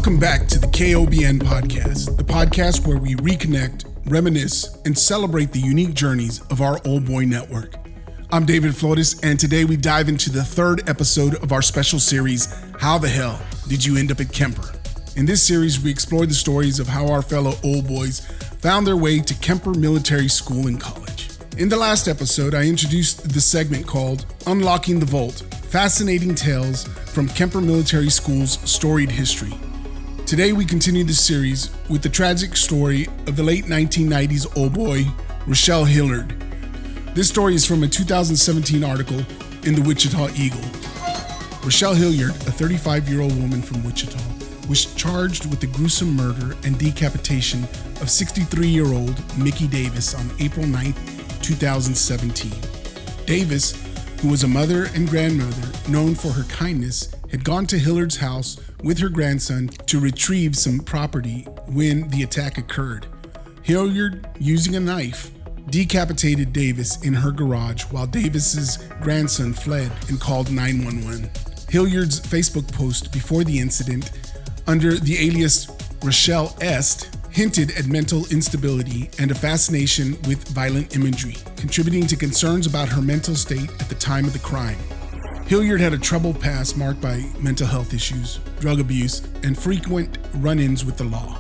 Welcome back to the KOBN podcast, the podcast where we reconnect, reminisce, and celebrate the unique journeys of our Old Boy network. I'm David Flores, and today we dive into the third episode of our special series, How the Hell Did You End Up at Kemper? In this series, we explore the stories of how our fellow Old Boys found their way to Kemper Military School and College. In the last episode, I introduced the segment called Unlocking the Vault, Fascinating Tales from Kemper Military School's Storied History. Today, we continue the series with the tragic story of the late 1990s Old Boy, Rochelle Hilliard. This story is from a 2017 article in the Wichita Eagle. Rochelle Hilliard, a 35-year-old woman from Wichita, was charged with the gruesome murder and decapitation of 63-year-old Mickey Davis on April 9, 2017. Davis, who was a mother and grandmother known for her kindness, had gone to Hilliard's house with her grandson to retrieve some property when the attack occurred. Hilliard, using a knife, decapitated Davis in her garage while Davis's grandson fled and called 911. Hilliard's Facebook post before the incident, under the alias Rochelle Est, hinted at mental instability and a fascination with violent imagery, contributing to concerns about her mental state at the time of the crime. Hilliard had a troubled past marked by mental health issues, drug abuse, and frequent run-ins with the law.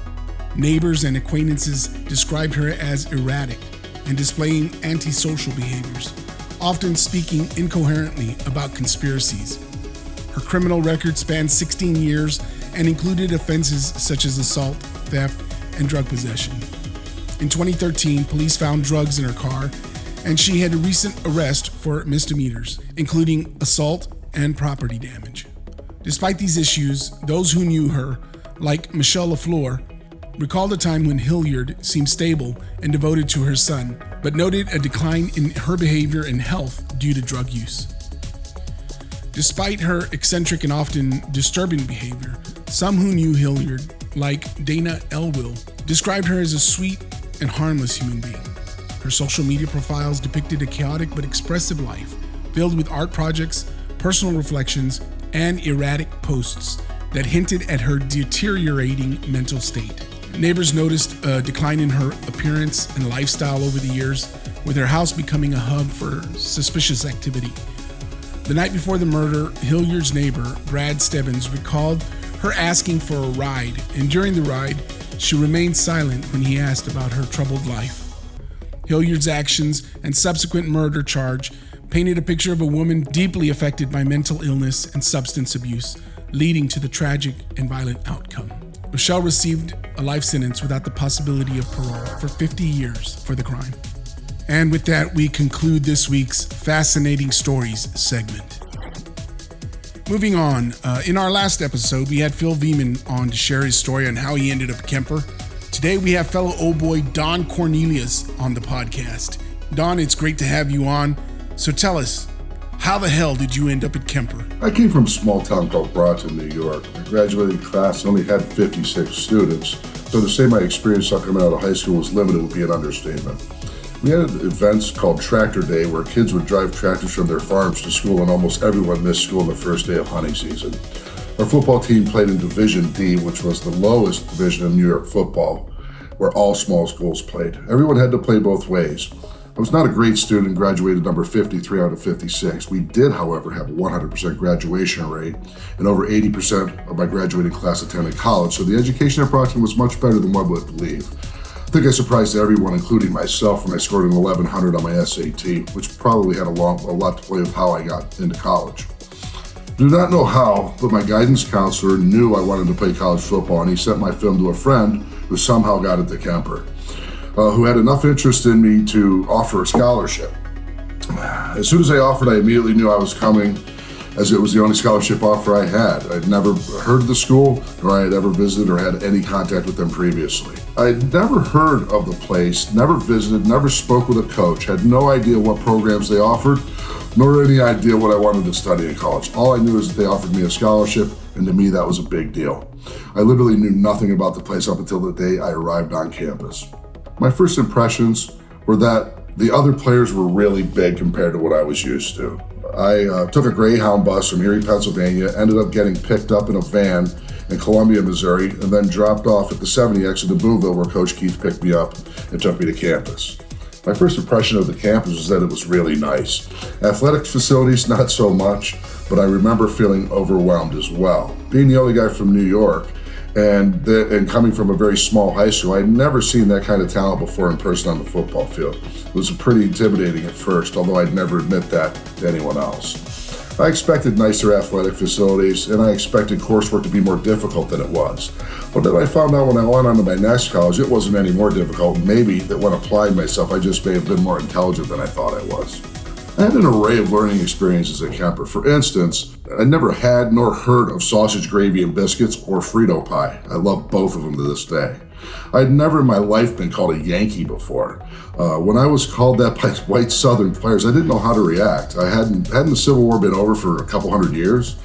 Neighbors and acquaintances described her as erratic and displaying antisocial behaviors, often speaking incoherently about conspiracies. Her criminal record spanned 16 years and included offenses such as assault, theft, and drug possession. In 2013, police found drugs in her car, and she had a recent arrest for misdemeanors, including assault and property damage. Despite these issues, those who knew her, like Michelle LaFleur, recalled a time when Hilliard seemed stable and devoted to her son, but noted a decline in her behavior and health due to drug use. Despite her eccentric and often disturbing behavior, some who knew Hilliard, like Dana Elwell, described her as a sweet and harmless human being. Her social media profiles depicted a chaotic but expressive life, filled with art projects, personal reflections, and erratic posts that hinted at her deteriorating mental state. Neighbors noticed a decline in her appearance and lifestyle over the years, with her house becoming a hub for suspicious activity. The night before the murder, Hilliard's neighbor, Brad Stebbins, recalled her asking for a ride, and during the ride, she remained silent when he asked about her troubled life. Hilliard's actions and subsequent murder charge painted a picture of a woman deeply affected by mental illness and substance abuse, leading to the tragic and violent outcome. Rochelle received a life sentence without the possibility of parole for 50 years for the crime. And with that, we conclude this week's Fascinating Stories segment. Moving on, in our last episode, we had Phil Veman on to share his story on how he ended up at Kemper. Today, we have fellow Old Boy Don Cornelius on the podcast. Don, it's great to have you on. So tell us, how the hell did you end up at Kemper? I came from a small town called Broughton, New York. My graduating class only had 56 students, so to say my experience coming out of high school was limited would be an understatement. We had events called Tractor Day where kids would drive tractors from their farms to school, and almost everyone missed school on the first day of hunting season. Our football team played in Division D, which was the lowest division of New York football, where all small schools played. Everyone had to play both ways. I was not a great student and graduated number 53 out of 56. We did, however, have a 100% graduation rate, and over 80% of my graduating class attended college, so the education at Broughton was much better than one would believe. I think I surprised everyone, including myself, when I scored an 1100 on my SAT, which probably had a lot to play with how I got into college. I do not know how, but my guidance counselor knew I wanted to play college football, and he sent my film to a friend who somehow got into Kemper, who had enough interest in me to offer a scholarship. As soon as I offered, I immediately knew I was coming, as it was the only scholarship offer I had. I'd never heard of the school, nor I had ever visited or had any contact with them previously. I'd never heard of the place, never visited, never spoke with a coach, had no idea what programs they offered, nor any idea what I wanted to study in college. All I knew is that they offered me a scholarship, and to me that was a big deal. I literally knew nothing about the place up until the day I arrived on campus. My first impressions were that the other players were really big compared to what I was used to. I took a Greyhound bus from Erie, Pennsylvania, ended up getting picked up in a van in Columbia, Missouri, and then dropped off at the 70X in Boonville, where Coach Keith picked me up and took me to campus. My first impression of the campus was that it was really nice. Athletic facilities, not so much, but I remember feeling overwhelmed as well. Being the only guy from New York and coming from a very small high school, I'd never seen that kind of talent before in person on the football field. It was pretty intimidating at first, although I'd never admit that to anyone else. I expected nicer athletic facilities, and I expected coursework to be more difficult than it was. But then I found out when I went on to my next college, it wasn't any more difficult. Maybe that when I applied myself, I just may have been more intelligent than I thought I was. I had an array of learning experiences at Kemper. For instance, I never had nor heard of sausage gravy and biscuits or Frito pie. I love both of them to this day. I'd never in my life been called a Yankee before. When I was called that by white Southern players, I didn't know how to react. Hadn't the Civil War been over for a couple hundred years?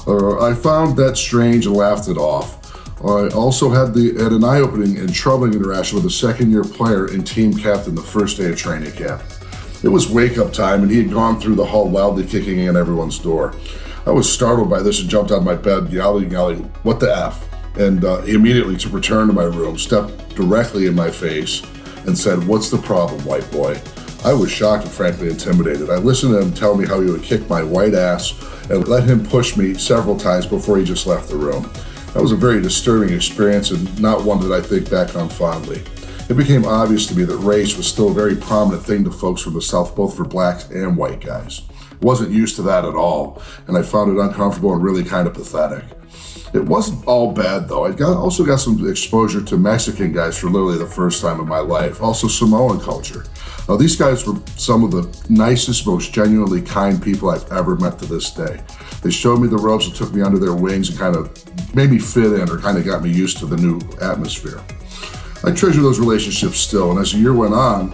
I found that strange and laughed it off. I also had an eye-opening and troubling interaction with a second-year player and team captain the first day of training camp. It was wake-up time, and he had gone through the hall loudly kicking in everyone's door. I was startled by this and jumped out of my bed, yelling, "What the F?" And immediately to return to my room, stepped directly in my face and said, "What's the problem, white boy?" I was shocked and frankly intimidated. I listened to him tell me how he would kick my white ass and let him push me several times before he just left the room. That was a very disturbing experience and not one that I think back on fondly. It became obvious to me that race was still a very prominent thing to folks from the South, both for blacks and white guys. I wasn't used to that at all, and I found it uncomfortable and really kind of pathetic. It wasn't all bad though. I also got some exposure to Mexican guys for literally the first time in my life. Also Samoan culture. Now these guys were some of the nicest, most genuinely kind people I've ever met to this day. They showed me the ropes and took me under their wings and kind of made me fit in or kind of got me used to the new atmosphere. I treasure those relationships still, and as the year went on,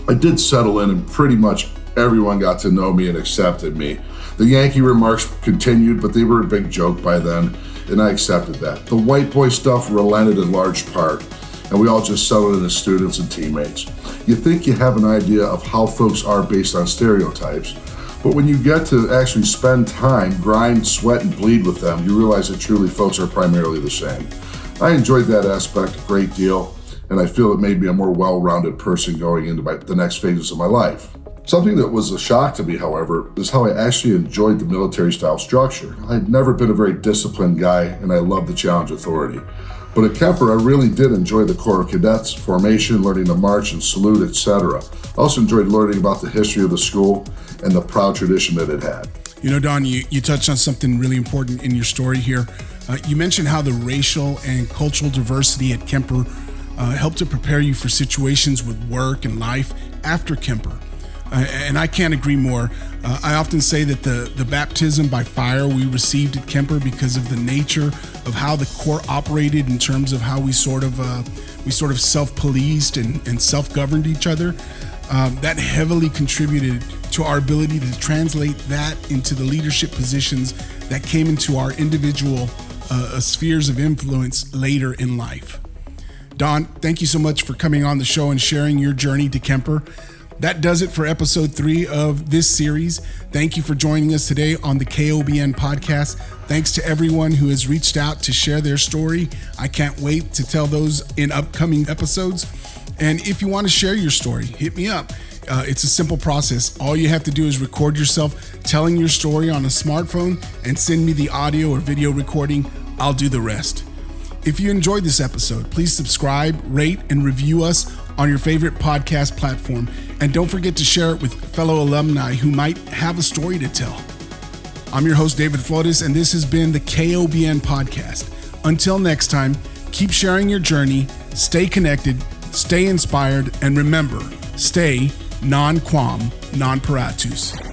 I did settle in and pretty much everyone got to know me and accepted me. The Yankee remarks continued, but they were a big joke by then, and I accepted that. The white boy stuff relented in large part, and we all just settled in as students and teammates. You think you have an idea of how folks are based on stereotypes, but when you get to actually spend time, grind, sweat, and bleed with them, you realize that truly folks are primarily the same. I enjoyed that aspect a great deal, and I feel it made me a more well-rounded person going into the next phases of my life. Something that was a shock to me, however, is how I actually enjoyed the military-style structure. I had never been a very disciplined guy, and I loved the challenge authority. But at Kemper, I really did enjoy the Corps of Cadets, formation, learning to march and salute, etc. I also enjoyed learning about the history of the school and the proud tradition that it had. You know, Don, you touched on something really important in your story here. You mentioned how the racial and cultural diversity at Kemper helped to prepare you for situations with work and life after Kemper. And I can't agree more. I often say that the baptism by fire we received at Kemper, because of the nature of how the Corps operated in terms of how we sort of self-policed and self-governed each other, that heavily contributed to our ability to translate that into the leadership positions that came into our individual spheres of influence later in life. Don, thank you so much for coming on the show and sharing your journey to Kemper. That does it for episode 3 of this series. Thank you for joining us today on the KOBN podcast. Thanks to everyone who has reached out to share their story. I can't wait to tell those in upcoming episodes. And if you want to share your story, hit me up. It's a simple process. All you have to do is record yourself telling your story on a smartphone and send me the audio or video recording. I'll do the rest. If you enjoyed this episode, please subscribe, rate, and review us on your favorite podcast platform. And don't forget to share it with fellow alumni who might have a story to tell. I'm your host, David Flores, and this has been the KOBN podcast. Until next time, keep sharing your journey, stay connected, stay inspired, and remember, stay non quam non paratus.